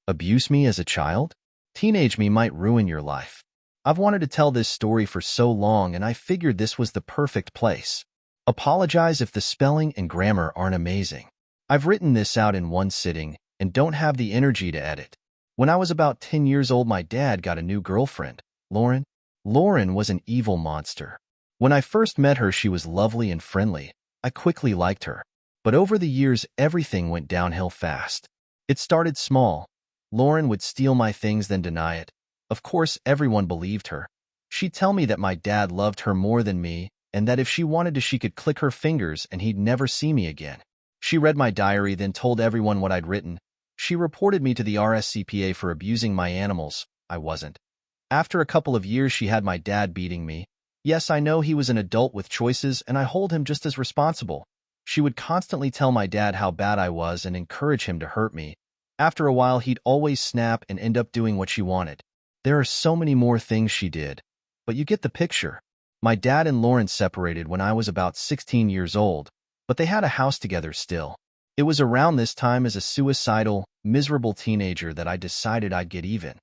Abuse me as a child? Teenage me might ruin your life. I've wanted to tell this story for so long, and I figured this was the perfect place. Apologize if the spelling and grammar aren't amazing. I've written this out in one sitting and don't have the energy to edit. When I was about 10 years old, my dad got a new girlfriend, Lauren. Lauren was an evil monster. When I first met her, she was lovely and friendly. I quickly liked her. But over the years, everything went downhill fast. It started small. Lauren would steal my things, then deny it. Of course, everyone believed her. She'd tell me that my dad loved her more than me, and that if she wanted to, she could click her fingers and he'd never see me again. She read my diary, then told everyone what I'd written. She reported me to the RSCPA for abusing my animals. I wasn't. After a couple of years, she had my dad beating me. Yes, I know he was an adult with choices, and I hold him just as responsible. She would constantly tell my dad how bad I was and encourage him to hurt me. After a while, he'd always snap and end up doing what she wanted. There are so many more things she did, but you get the picture. My dad and Lauren separated when I was about 16 years old, but they had a house together still. It was around this time, as a suicidal, miserable teenager, that I decided I'd get even.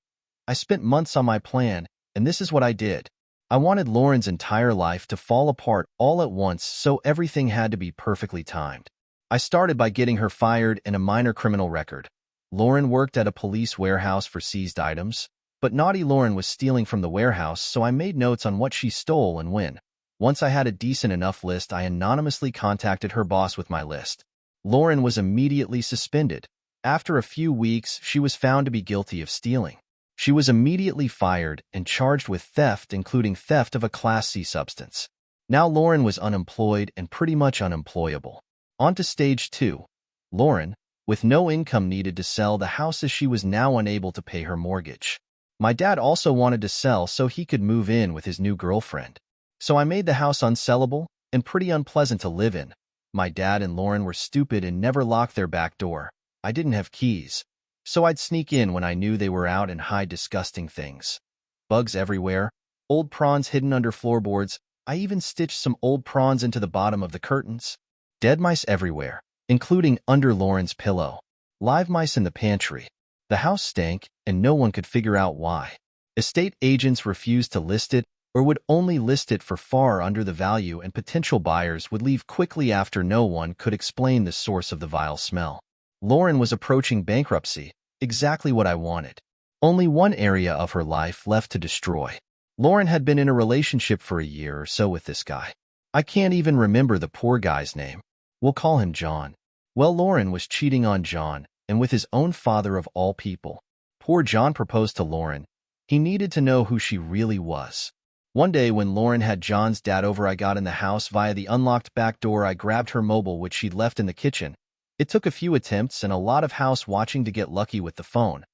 I spent months on my plan, and this is what I did. I wanted Lauren's entire life to fall apart all at once, so everything had to be perfectly timed. I started by getting her fired and a minor criminal record. Lauren worked at a police warehouse for seized items, but naughty Lauren was stealing from the warehouse, so I made notes on what she stole and when. Once I had a decent enough list, I anonymously contacted her boss with my list. Lauren was immediately suspended. After a few weeks, she was found to be guilty of stealing. She was immediately fired and charged with theft, including theft of a Class C substance. Now Lauren was unemployed and pretty much unemployable. On to stage 2. Lauren, with no income, needed to sell the house as she was now unable to pay her mortgage. My dad also wanted to sell so he could move in with his new girlfriend. So I made the house unsellable and pretty unpleasant to live in. My dad and Lauren were stupid and never locked their back door. I didn't have keys, so I'd sneak in when I knew they were out and hide disgusting things. Bugs everywhere, old prawns hidden under floorboards. I even stitched some old prawns into the bottom of the curtains. Dead mice everywhere, including under Lauren's pillow. Live mice in the pantry. The house stank, and no one could figure out why. Estate agents refused to list it, or would only list it for far under the value, and potential buyers would leave quickly after no one could explain the source of the vile smell. Lauren was approaching bankruptcy, exactly what I wanted. Only one area of her life left to destroy. Lauren had been in a relationship for a year or so with this guy. I can't even remember the poor guy's name. We'll call him John. Well, Lauren was cheating on John, and with his own father of all people. Poor John proposed to Lauren. He needed to know who she really was. One day when Lauren had John's dad over, I got in the house via the unlocked back door. I grabbed her mobile, which she'd left in the kitchen. It took a few attempts and a lot of house watching to get lucky with the phone.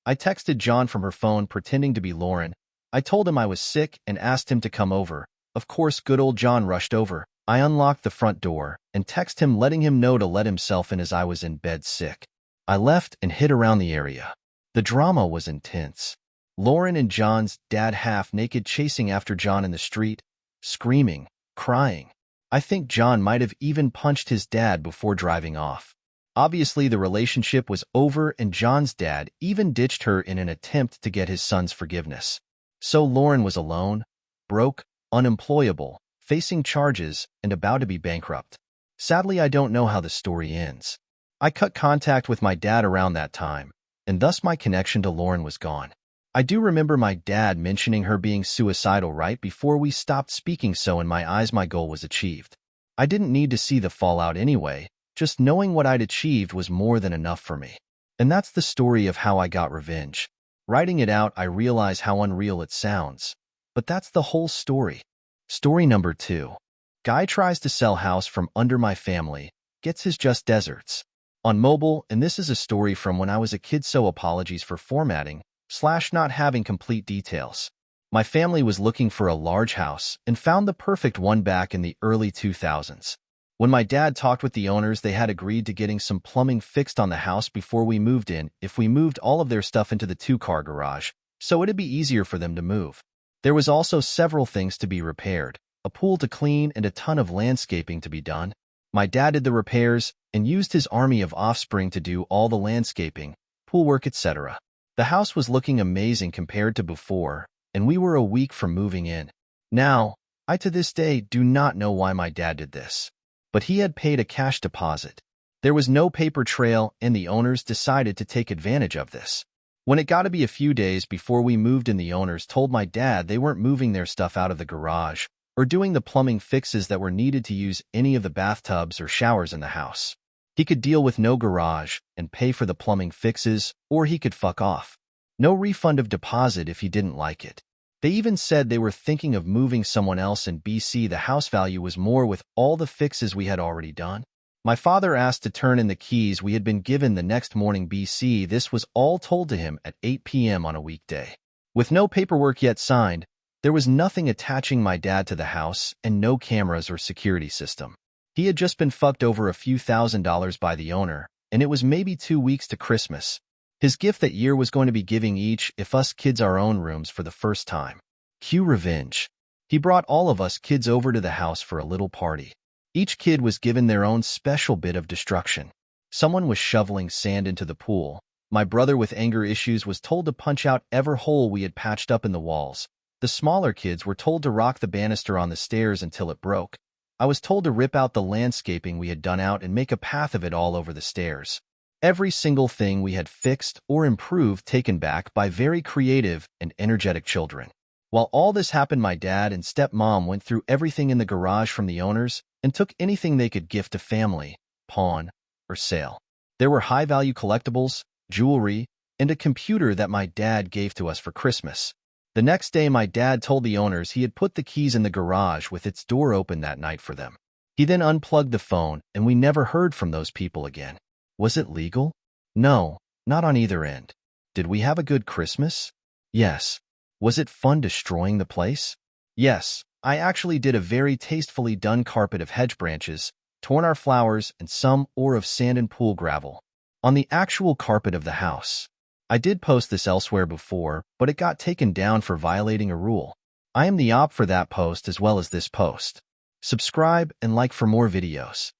I texted John from her phone pretending to be Lauren. I told him I was sick and asked him to come over. Of course, good old John rushed over. I unlocked the front door and texted him letting him know to let himself in as I was in bed sick. I left and hid around the area. The drama was intense. Lauren and John's dad half-naked chasing after John in the street, screaming, crying. I think John might have even punched his dad before driving off. Obviously, the relationship was over, and John's dad even ditched her in an attempt to get his son's forgiveness. So Lauren was alone, broke, unemployable, facing charges, and about to be bankrupt. Sadly, I don't know how the story ends. I cut contact with my dad around that time, and thus my connection to Lauren was gone. I do remember my dad mentioning her being suicidal right before we stopped speaking, so in my eyes my goal was achieved. I didn't need to see the fallout anyway, just knowing what I'd achieved was more than enough for me. And that's the story of how I got revenge. Writing it out, I realize how unreal it sounds. But that's the whole story. Story number 2. Guy tries to sell house from under my family, gets his just desserts. On mobile, and this is a story from when I was a kid, so apologies for formatting / not having complete details. My family was looking for a large house and found the perfect one back in the early 2000s. When my dad talked with the owners, they had agreed to getting some plumbing fixed on the house before we moved in if we moved all of their stuff into the 2-car garage, so it'd be easier for them to move. There was also several things to be repaired, a pool to clean and a ton of landscaping to be done. My dad did the repairs and used his army of offspring to do all the landscaping, pool work, etc. The house was looking amazing compared to before, and we were a week from moving in. Now, I to this day do not know why my dad did this, but he had paid a cash deposit. There was no paper trail, and the owners decided to take advantage of this. When it got to be a few days before we moved in, the owners told my dad they weren't moving their stuff out of the garage or doing the plumbing fixes that were needed to use any of the bathtubs or showers in the house. He could deal with no garage and pay for the plumbing fixes, or he could fuck off. No refund of deposit if he didn't like it. They even said they were thinking of moving someone else in BC. The house value was more with all the fixes we had already done. My father asked to turn in the keys we had been given the next morning. BC. This was all told to him at 8 p.m. on a weekday. With no paperwork yet signed, there was nothing attaching my dad to the house and no cameras or security system. He had just been fucked over a few $1,000s by the owner, and it was maybe 2 weeks to Christmas. His gift that year was going to be giving each of us kids our own rooms for the first time. Cue revenge. He brought all of us kids over to the house for a little party. Each kid was given their own special bit of destruction. Someone was shoveling sand into the pool. My brother with anger issues was told to punch out every hole we had patched up in the walls. The smaller kids were told to rock the banister on the stairs until it broke. I was told to rip out the landscaping we had done out and make a path of it all over the stairs. Every single thing we had fixed or improved taken back by very creative and energetic children. While all this happened, my dad and stepmom went through everything in the garage from the owners and took anything they could gift to family, pawn, or sale. There were high-value collectibles, jewelry, and a computer that my dad gave to us for Christmas. The next day, my dad told the owners he had put the keys in the garage with its door open that night for them. He then unplugged the phone, and we never heard from those people again. Was it legal? No, not on either end. Did we have a good Christmas? Yes. Was it fun destroying the place? Yes, I actually did a very tastefully done carpet of hedge branches, torn our flowers, and some ore of sand and pool gravel on the actual carpet of the house. I did post this elsewhere before, but it got taken down for violating a rule. I am the op for that post as well as this post. Subscribe and like for more videos.